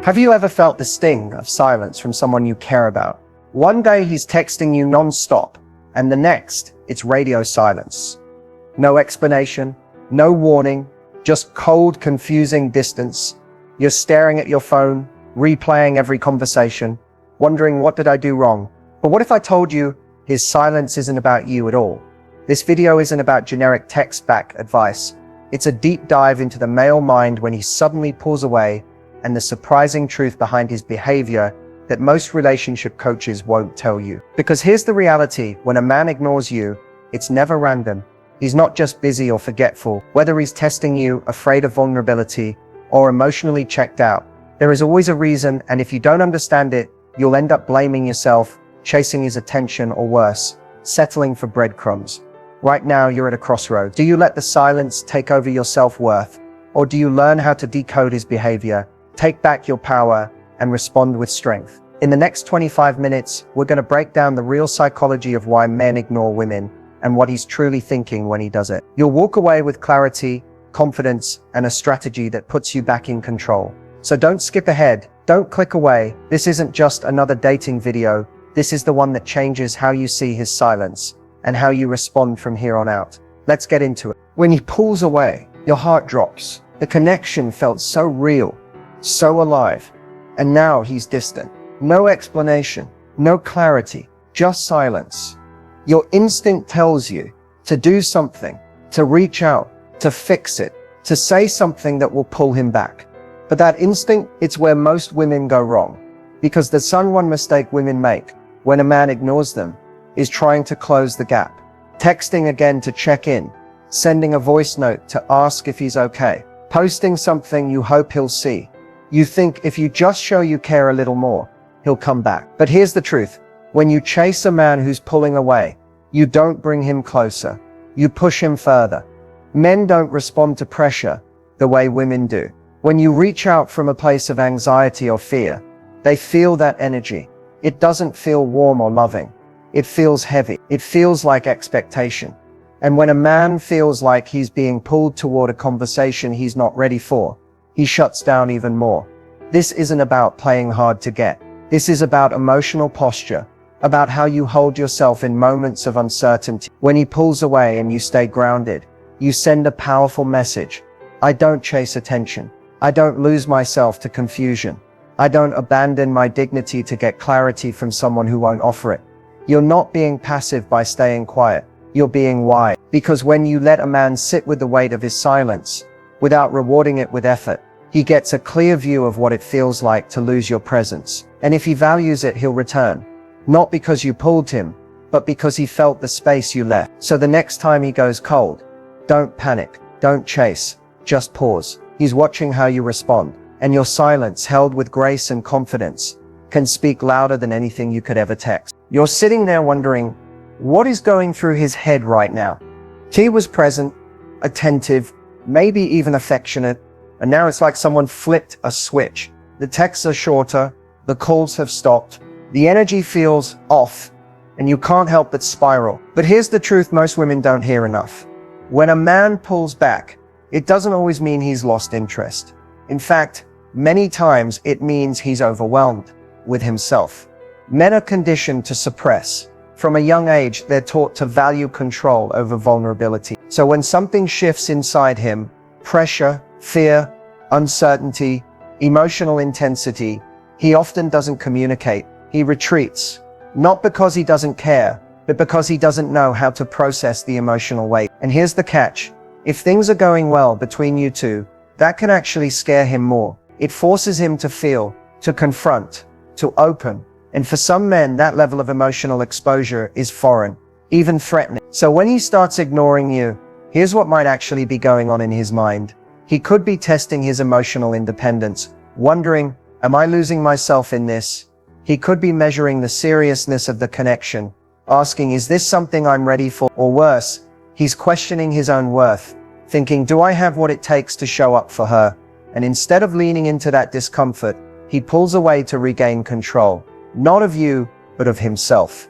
Have you ever felt the sting of silence from someone you care about? One day he's texting you non-stop, and the next, it's radio silence. No explanation, no warning, just cold, confusing distance. You're staring at your phone, replaying every conversation, wondering, what did I do wrong? But what if I told you his silence isn't about you at all? This video isn't about generic text-back advice. It's a deep dive into the male mind when he suddenly pulls away, and the surprising truth behind his behavior that most relationship coaches won't tell you. Because here's the reality: when a man ignores you, it's never random. He's not just busy or forgetful. Whether he's testing you, afraid of vulnerability, or emotionally checked out, there is always a reason, and if you don't understand it, you'll end up blaming yourself, chasing his attention, or worse, settling for breadcrumbs. Right now, you're at a crossroads. Do you let the silence take over your self-worth, or do you learn how to decode his behavior, take back your power, and respond with strength? In the next 25 minutes, we're going to break down the real psychology of why men ignore women and what he's truly thinking when he does it. You'll walk away with clarity, confidence, and a strategy that puts you back in control. So don't skip ahead. Don't click away. This isn't just another dating video. This is the one that changes how you see his silence and how you respond from here on out. Let's get into it. When he pulls away, your heart drops. The connection felt so real, so alive, and now he's distant. No explanation, no clarity, just silence. Your instinct tells you to do something, to reach out, to fix it, to say something that will pull him back. But that instinct, it's where most women go wrong. Because the one mistake women make when a man ignores them is trying to close the gap. Texting again to check in, sending a voice note to ask if he's okay, posting something you hope he'll see. You think if you just show you care a little more, he'll come back. But here's the truth. When you chase a man who's pulling away, you don't bring him closer. You push him further. Men don't respond to pressure the way women do. When you reach out from a place of anxiety or fear, they feel that energy. It doesn't feel warm or loving. It feels heavy. It feels like expectation. And when a man feels like he's being pulled toward a conversation he's not ready for, he shuts down even more. This isn't about playing hard to get. This is about emotional posture, about how you hold yourself in moments of uncertainty. When he pulls away and you stay grounded, you send a powerful message. I don't chase attention. I don't lose myself to confusion. I don't abandon my dignity to get clarity from someone who won't offer it. You're not being passive by staying quiet. You're being wise. Because when you let a man sit with the weight of his silence, without rewarding it with effort, he gets a clear view of what it feels like to lose your presence. And if he values it, he'll return. Not because you pulled him, but because he felt the space you left. So the next time he goes cold, don't panic, don't chase, just pause. He's watching how you respond. And your silence, held with grace and confidence, can speak louder than anything you could ever text. You're sitting there wondering, what is going through his head right now? He was present, attentive, maybe even affectionate, and now it's like someone flipped a switch. The texts are shorter, the calls have stopped, the energy feels off, and you can't help but spiral. But here's the truth most women don't hear enough. When a man pulls back, it doesn't always mean he's lost interest. In fact, many times it means he's overwhelmed with himself. Men are conditioned to suppress. From a young age, they're taught to value control over vulnerability. So when something shifts inside him, pressure, fear, uncertainty, emotional intensity, he often doesn't communicate. He retreats. Not because he doesn't care, but because he doesn't know how to process the emotional weight. And here's the catch. If things are going well between you two, that can actually scare him more. It forces him to feel, to confront, to open. And for some men, that level of emotional exposure is foreign, even threatening. So when he starts ignoring you, here's what might actually be going on in his mind. He could be testing his emotional independence, wondering, am I losing myself in this? He could be measuring the seriousness of the connection, asking, is this something I'm ready for? Or worse, he's questioning his own worth, thinking, do I have what it takes to show up for her? And instead of leaning into that discomfort, he pulls away to regain control, not of you, but of himself.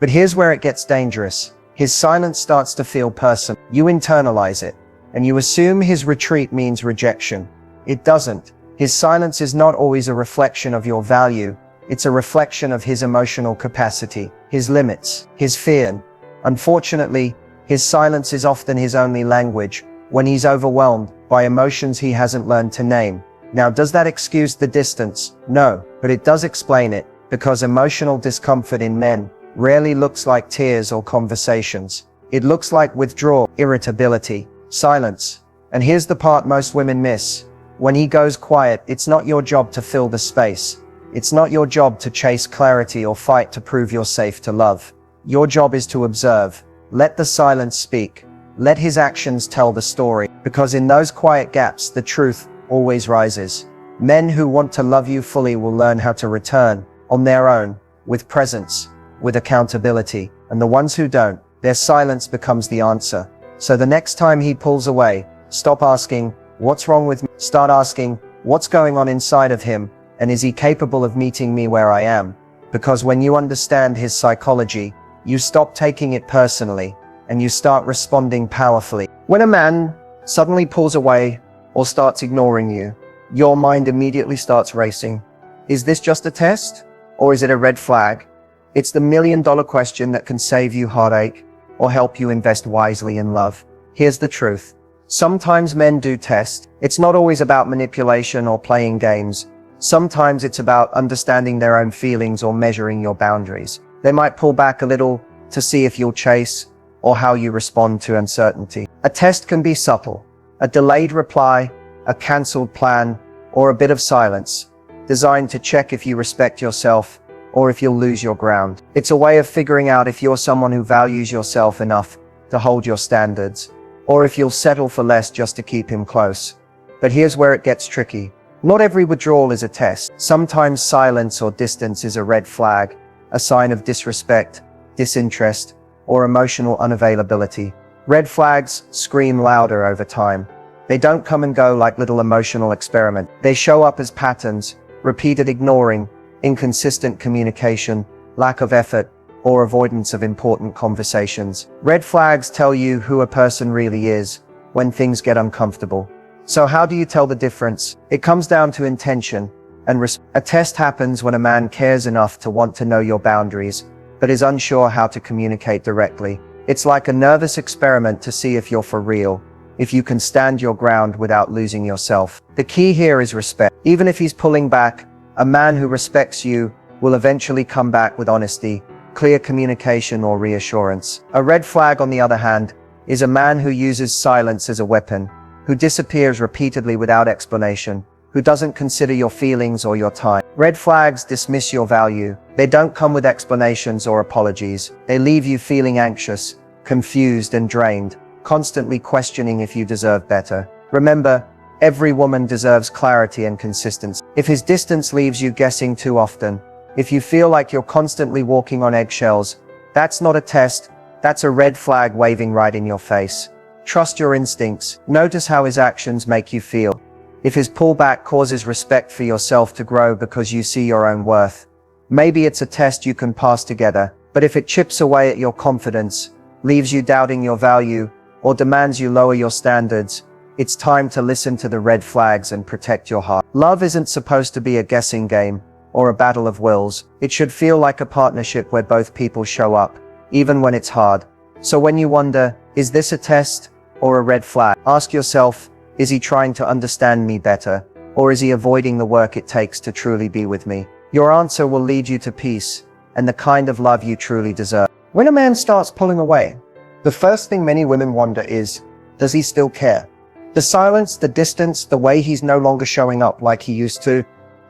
But here's where it gets dangerous. His silence starts to feel personal. You internalize it, and you assume his retreat means rejection. It doesn't. His silence is not always a reflection of your value. It's a reflection of his emotional capacity, his limits, his fear. Unfortunately, his silence is often his only language when he's overwhelmed by emotions he hasn't learned to name. Now, does that excuse the distance? No, but it does explain it, because emotional discomfort in men rarely looks like tears or conversations. It looks like withdrawal, irritability, silence. And here's the part most women miss. When he goes quiet, it's not your job to fill the space. It's not your job to chase clarity or fight to prove you're safe to love. Your job is to observe. Let the silence speak. Let his actions tell the story, because in those quiet gaps, the truth always rises. Men who want to love you fully will learn how to return on their own, with presence, with accountability. And the ones who don't, their silence becomes the answer. So the next time he pulls away, stop asking, "What's wrong with me?" Start asking, "What's going on inside of him? And is he capable of meeting me where I am?" Because when you understand his psychology, you stop taking it personally, and you start responding powerfully. When a man suddenly pulls away or starts ignoring you, your mind immediately starts racing. Is this just a test? Or is it a red flag? It's the million-dollar question that can save you heartache or help you invest wisely in love. Here's the truth. Sometimes men do test. It's not always about manipulation or playing games. Sometimes it's about understanding their own feelings or measuring your boundaries. They might pull back a little to see if you'll chase or how you respond to uncertainty. A test can be subtle. A delayed reply, a cancelled plan, or a bit of silence, designed to check if you respect yourself or if you'll lose your ground. It's a way of figuring out if you're someone who values yourself enough to hold your standards, or if you'll settle for less just to keep him close. But here's where it gets tricky. Not every withdrawal is a test. Sometimes silence or distance is a red flag, a sign of disrespect, disinterest, or emotional unavailability. Red flags scream louder over time. They don't come and go like little emotional experiments. They show up as patterns, repeated ignoring, inconsistent communication, lack of effort, or avoidance of important conversations. Red flags tell you who a person really is when things get uncomfortable. So how do you tell the difference? It comes down to intention and respect. A test happens when a man cares enough to want to know your boundaries, but is unsure how to communicate directly. It's like a nervous experiment to see if you're for real, if you can stand your ground without losing yourself. The key here is respect. Even if he's pulling back, a man who respects you will eventually come back with honesty, clear communication, or reassurance. A red flag, on the other hand, is a man who uses silence as a weapon, who disappears repeatedly without explanation, who doesn't consider your feelings or your time. Red flags dismiss your value. They don't come with explanations or apologies. They leave you feeling anxious, confused, and drained, constantly questioning if you deserve better. Remember, every woman deserves clarity and consistency. If his distance leaves you guessing too often, if you feel like you're constantly walking on eggshells, that's not a test, that's a red flag waving right in your face. Trust your instincts. Notice how his actions make you feel. If his pullback causes respect for yourself to grow because you see your own worth, maybe it's a test you can pass together. But if it chips away at your confidence, leaves you doubting your value, or demands you lower your standards, it's time to listen to the red flags and protect your heart. Love isn't supposed to be a guessing game or a battle of wills. It should feel like a partnership where both people show up, even when it's hard. So when you wonder, is this a test or a red flag? Ask yourself, is he trying to understand me better, or is he avoiding the work it takes to truly be with me? Your answer will lead you to peace and the kind of love you truly deserve. When a man starts pulling away, the first thing many women wonder is, does he still care? The silence, the distance, the way he's no longer showing up like he used to,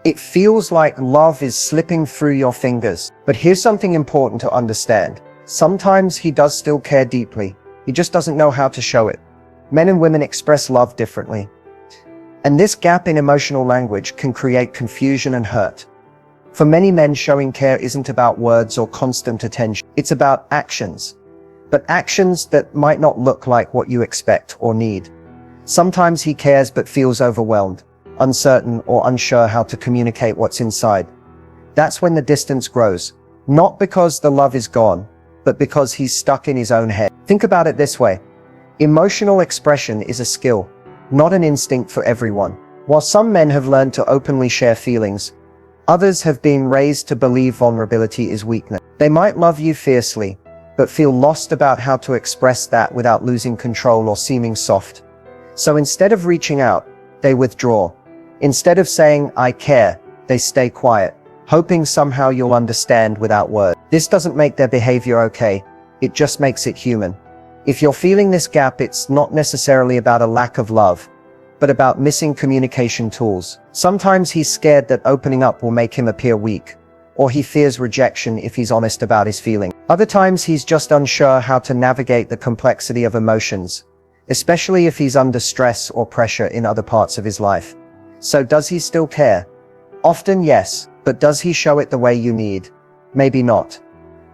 it feels like love is slipping through your fingers. But here's something important to understand. Sometimes he does still care deeply. He just doesn't know how to show it. Men and women express love differently. And this gap in emotional language can create confusion and hurt. For many men, showing care isn't about words or constant attention. It's about actions. But actions that might not look like what you expect or need. Sometimes he cares but feels overwhelmed, uncertain, or unsure how to communicate what's inside. That's when the distance grows. Not because the love is gone, but because he's stuck in his own head. Think about it this way. Emotional expression is a skill, not an instinct for everyone. While some men have learned to openly share feelings, others have been raised to believe vulnerability is weakness. They might love you fiercely, but feel lost about how to express that without losing control or seeming soft. So instead of reaching out, they withdraw. Instead of saying, "I care," they stay quiet, hoping somehow you'll understand without words. This doesn't make their behavior okay, it just makes it human. If you're feeling this gap, it's not necessarily about a lack of love, but about missing communication tools. Sometimes he's scared that opening up will make him appear weak, or he fears rejection if he's honest about his feelings. Other times he's just unsure how to navigate the complexity of emotions, especially if he's under stress or pressure in other parts of his life. So does he still care? Often yes, but does he show it the way you need? Maybe not.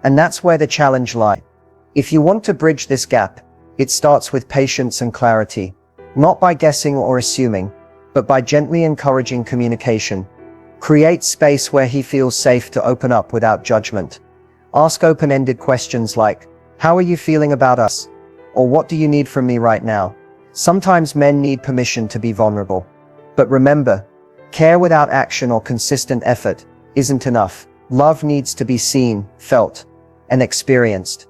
And that's where the challenge lies. If you want to bridge this gap, it starts with patience and clarity, not by guessing or assuming, but by gently encouraging communication. Create space where he feels safe to open up without judgment. Ask open-ended questions like, "How are you feeling about us?" Or "What do you need from me right now?" Sometimes men need permission to be vulnerable. But remember, care without action or consistent effort isn't enough. Love needs to be seen, felt, and experienced.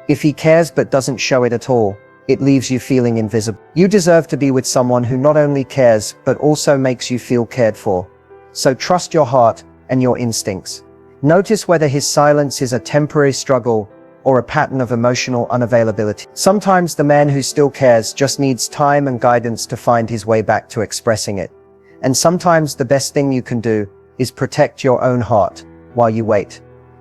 If he cares but doesn't show it at all, it leaves you feeling invisible. You deserve to be with someone who not only cares but also makes you feel cared for. So trust your heart and your instincts. Notice whether his silence is a temporary struggle or a pattern of emotional unavailability. Sometimes the man who still cares just needs time and guidance to find his way back to expressing it. And sometimes the best thing you can do is protect your own heart while you wait.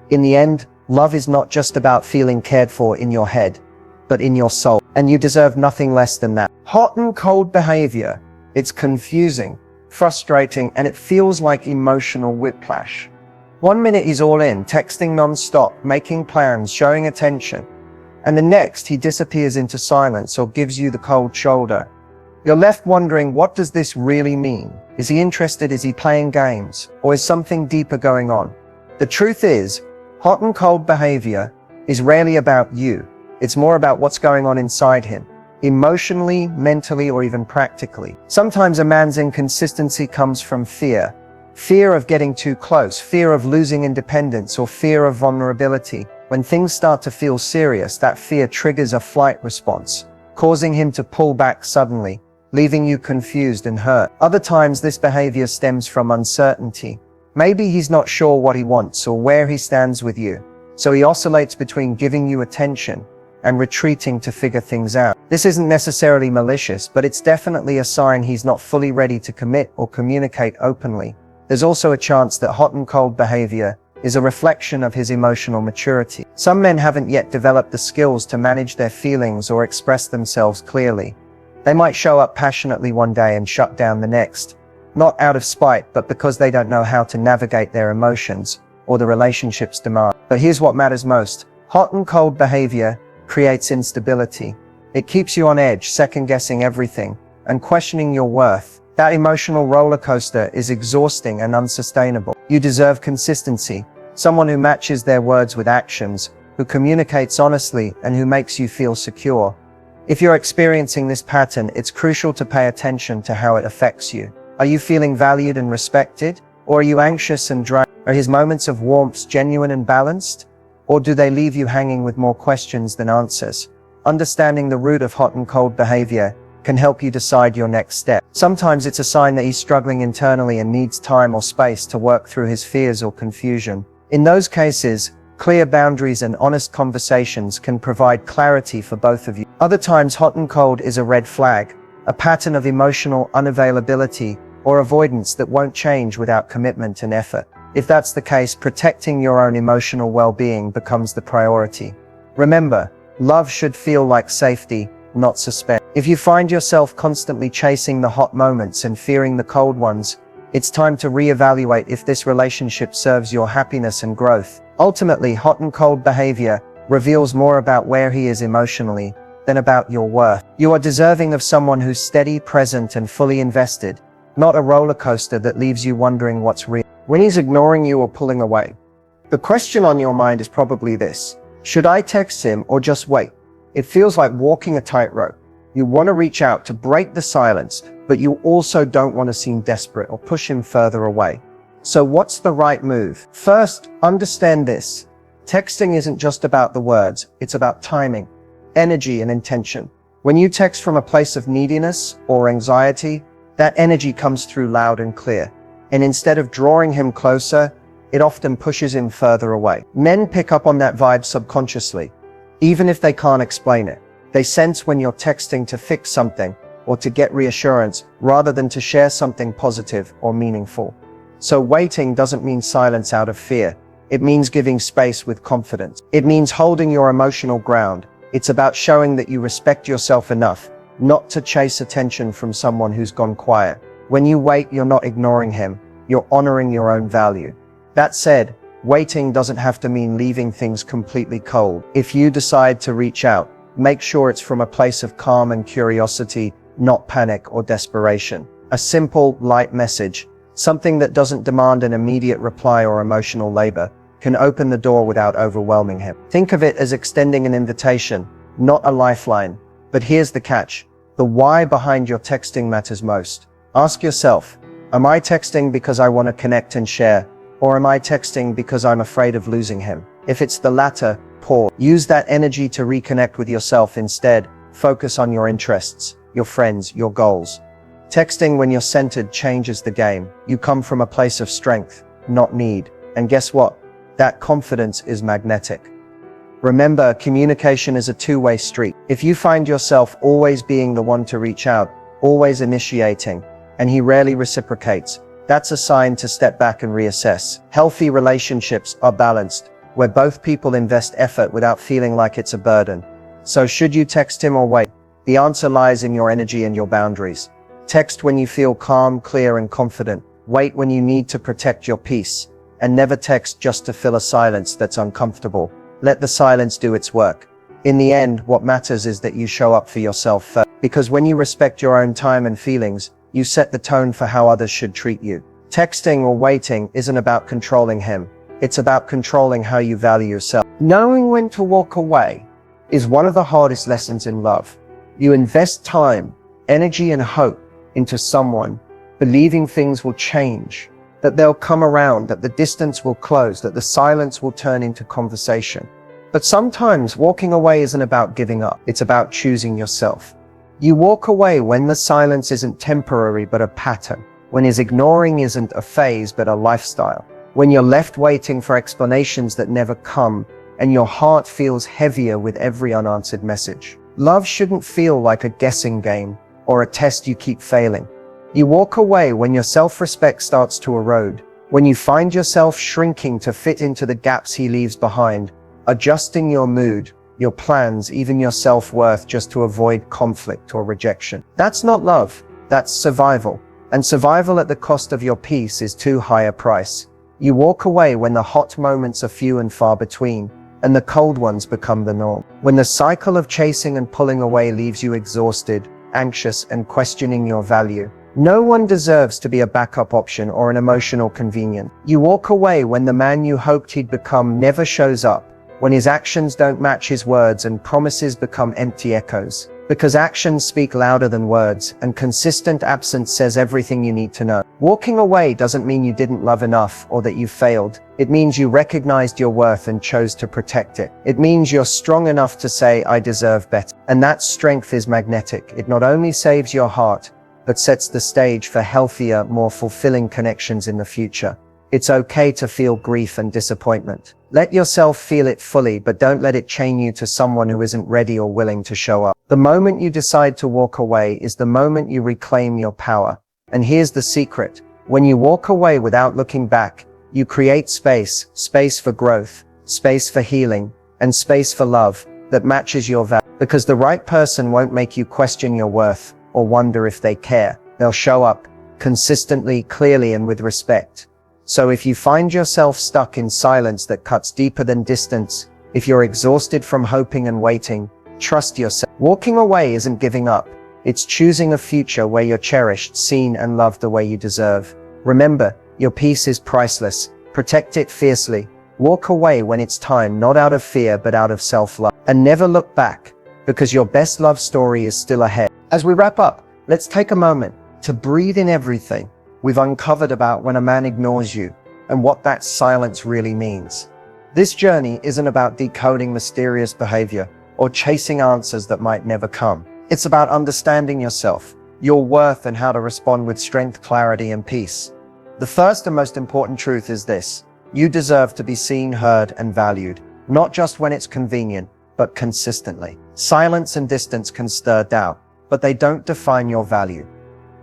In the end, love is not just about feeling cared for in your head, but in your soul. And you deserve nothing less than that. Hot and cold behavior. It's confusing, frustrating, and it feels like emotional whiplash. One minute he's all in, texting non-stop, making plans, showing attention. And the next he disappears into silence or gives you the cold shoulder. You're left wondering, what does this really mean? Is he interested? Is he playing games? Or is something deeper going on? The truth is, hot and cold behavior is rarely about you. It's more about what's going on inside him, emotionally, mentally, or even practically. Sometimes a man's inconsistency comes from fear. Fear of getting too close, fear of losing independence, or fear of vulnerability. When things start to feel serious, that fear triggers a flight response, causing him to pull back suddenly, leaving you confused and hurt. Other times this behavior stems from uncertainty. Maybe he's not sure what he wants or where he stands with you, so he oscillates between giving you attention and retreating to figure things out. This isn't necessarily malicious, but it's definitely a sign he's not fully ready to commit or communicate openly. There's also a chance that hot and cold behavior is a reflection of his emotional maturity. Some men haven't yet developed the skills to manage their feelings or express themselves clearly. They might show up passionately one day and shut down the next, not out of spite, but because they don't know how to navigate their emotions or the relationship's demand. But here's what matters most. Hot and cold behavior creates instability. It keeps you on edge, second-guessing everything and questioning your worth. That emotional roller coaster is exhausting and unsustainable. You deserve consistency, someone who matches their words with actions, who communicates honestly, and who makes you feel secure. If you're experiencing this pattern, it's crucial to pay attention to how it affects you. Are you feeling valued and respected? Or are you anxious and drained? Are his moments of warmth genuine and balanced? Or do they leave you hanging with more questions than answers? Understanding the root of hot and cold behavior can help you decide your next step. Sometimes it's a sign that he's struggling internally and needs time or space to work through his fears or confusion. In those cases, clear boundaries and honest conversations can provide clarity for both of you. Other times, hot and cold is a red flag, a pattern of emotional unavailability or avoidance that won't change without commitment and effort. If that's the case, protecting your own emotional well-being becomes the priority. Remember, love should feel like safety, not suspense. If you find yourself constantly chasing the hot moments and fearing the cold ones, it's time to reevaluate if this relationship serves your happiness and growth. Ultimately, hot and cold behavior reveals more about where he is emotionally than about your worth. You are deserving of someone who's steady, present, and fully invested, not a roller coaster that leaves you wondering what's real. When he's ignoring you or pulling away, the question on your mind is probably this: should I text him or just wait? It feels like walking a tightrope. You want to reach out to break the silence, but you also don't want to seem desperate or push him further away. So what's the right move? First, understand this. Texting isn't just about the words, it's about timing, energy, and intention. When you text from a place of neediness or anxiety, that energy comes through loud and clear. And instead of drawing him closer, it often pushes him further away. Men pick up on that vibe subconsciously, even if they can't explain it. They sense when you're texting to fix something or to get reassurance rather than to share something positive or meaningful. So waiting doesn't mean silence out of fear. It means giving space with confidence. It means holding your emotional ground. It's about showing that you respect yourself enough not to chase attention from someone who's gone quiet. When you wait, you're not ignoring him. You're honoring your own value. That said, waiting doesn't have to mean leaving things completely cold. If you decide to reach out, make sure it's from a place of calm and curiosity, not panic or desperation. A simple, light message, something that doesn't demand an immediate reply or emotional labor, can open the door without overwhelming him. Think of it as extending an invitation, not a lifeline. But here's the catch. The why behind your texting matters most. Ask yourself, am I texting because I want to connect and share? Or am I texting because I'm afraid of losing him? If it's the latter, pause. Use that energy to reconnect with yourself instead. Focus on your interests, your friends, your goals. Texting when you're centered changes the game. You come from a place of strength, not need. And guess what? That confidence is magnetic. Remember, communication is a two-way street. If you find yourself always being the one to reach out, always initiating, and he rarely reciprocates, that's a sign to step back and reassess. Healthy relationships are balanced, where both people invest effort without feeling like it's a burden. So should you text him or wait? The answer lies in your energy and your boundaries. Text when you feel calm, clear, and confident. Wait when you need to protect your peace. And never text just to fill a silence that's uncomfortable. Let the silence do its work. In the end, what matters is that you show up for yourself first. Because when you respect your own time and feelings, you set the tone for how others should treat you. Texting or waiting isn't about controlling him. It's about controlling how you value yourself. Knowing when to walk away is one of the hardest lessons in love. You invest time, energy, and hope into someone, believing things will change, that they'll come around, that the distance will close, that the silence will turn into conversation. But sometimes walking away isn't about giving up. It's about choosing yourself. You walk away when the silence isn't temporary but a pattern, when his ignoring isn't a phase but a lifestyle, when you're left waiting for explanations that never come, and your heart feels heavier with every unanswered message. Love shouldn't feel like a guessing game or a test you keep failing. You walk away when your self-respect starts to erode, when you find yourself shrinking to fit into the gaps he leaves behind, adjusting your mood, your plans, even your self-worth just to avoid conflict or rejection. That's not love, that's survival. And survival at the cost of your peace is too high a price. You walk away when the hot moments are few and far between, and the cold ones become the norm. When the cycle of chasing and pulling away leaves you exhausted, anxious, and questioning your value. No one deserves to be a backup option or an emotional convenience. You walk away when the man you hoped he'd become never shows up, when his actions don't match his words and promises become empty echoes. Because actions speak louder than words, and consistent absence says everything you need to know. Walking away doesn't mean you didn't love enough or that you failed. It means you recognized your worth and chose to protect it. It means you're strong enough to say, I deserve better. And that strength is magnetic. It not only saves your heart, but sets the stage for healthier, more fulfilling connections in the future. It's okay to feel grief and disappointment. Let yourself feel it fully, but don't let it chain you to someone who isn't ready or willing to show up. The moment you decide to walk away is the moment you reclaim your power. And here's the secret. When you walk away without looking back, you create space for growth, space for healing, and space for love that matches your value. Because the right person won't make you question your worth or wonder if they care. They'll show up consistently, clearly, and with respect. So if you find yourself stuck in silence that cuts deeper than distance, if you're exhausted from hoping and waiting, trust yourself. Walking away isn't giving up. It's choosing a future where you're cherished, seen, and loved the way you deserve. Remember, your peace is priceless. Protect it fiercely. Walk away when it's time, not out of fear, but out of self-love. And never look back, because your best love story is still ahead. As we wrap up, let's take a moment to breathe in everything we've uncovered about when a man ignores you and what that silence really means. This journey isn't about decoding mysterious behavior or chasing answers that might never come. It's about understanding yourself, your worth, and how to respond with strength, clarity, and peace. The first and most important truth is this: you deserve to be seen, heard, and valued, not just when it's convenient, but consistently. Silence and distance can stir doubt, but they don't define your value.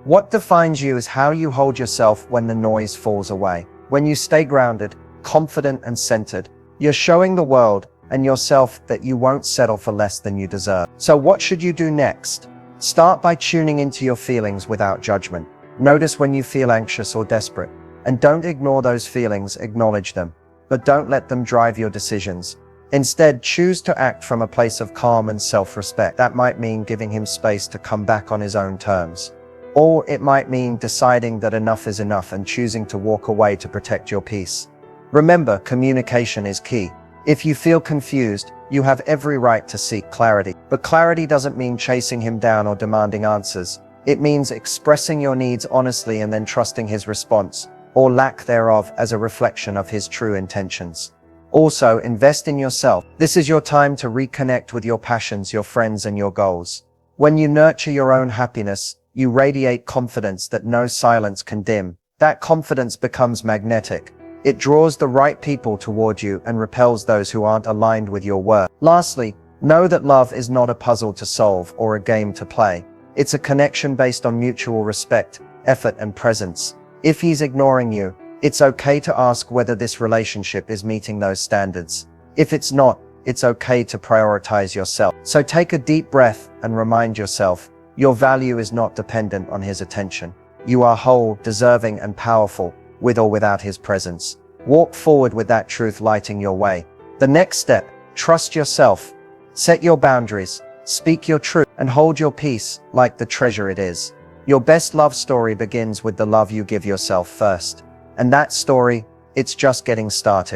What defines you is how you hold yourself when the noise falls away. When you stay grounded, confident, and centered, you're showing the world and yourself that you won't settle for less than you deserve. So what should you do next? Start by tuning into your feelings without judgment. Notice when you feel anxious or desperate, and don't ignore those feelings, acknowledge them, but don't let them drive your decisions. Instead, choose to act from a place of calm and self-respect. That might mean giving him space to come back on his own terms. Or it might mean deciding that enough is enough and choosing to walk away to protect your peace. Remember, communication is key. If you feel confused, you have every right to seek clarity. But clarity doesn't mean chasing him down or demanding answers. It means expressing your needs honestly and then trusting his response, or lack thereof, as a reflection of his true intentions. Also, invest in yourself. This is your time to reconnect with your passions, your friends, and your goals. When you nurture your own happiness, you radiate confidence that no silence can dim. That confidence becomes magnetic. It draws the right people toward you and repels those who aren't aligned with your worth. Lastly, know that love is not a puzzle to solve or a game to play. It's a connection based on mutual respect, effort, and presence. If he's ignoring you, it's okay to ask whether this relationship is meeting those standards. If it's not, it's okay to prioritize yourself. So take a deep breath and remind yourself, your value is not dependent on his attention. You are whole, deserving, and powerful, with or without his presence. Walk forward with that truth lighting your way. The next step: trust yourself. Set your boundaries, speak your truth, and hold your peace like the treasure it is. Your best love story begins with the love you give yourself first. And that story, it's just getting started.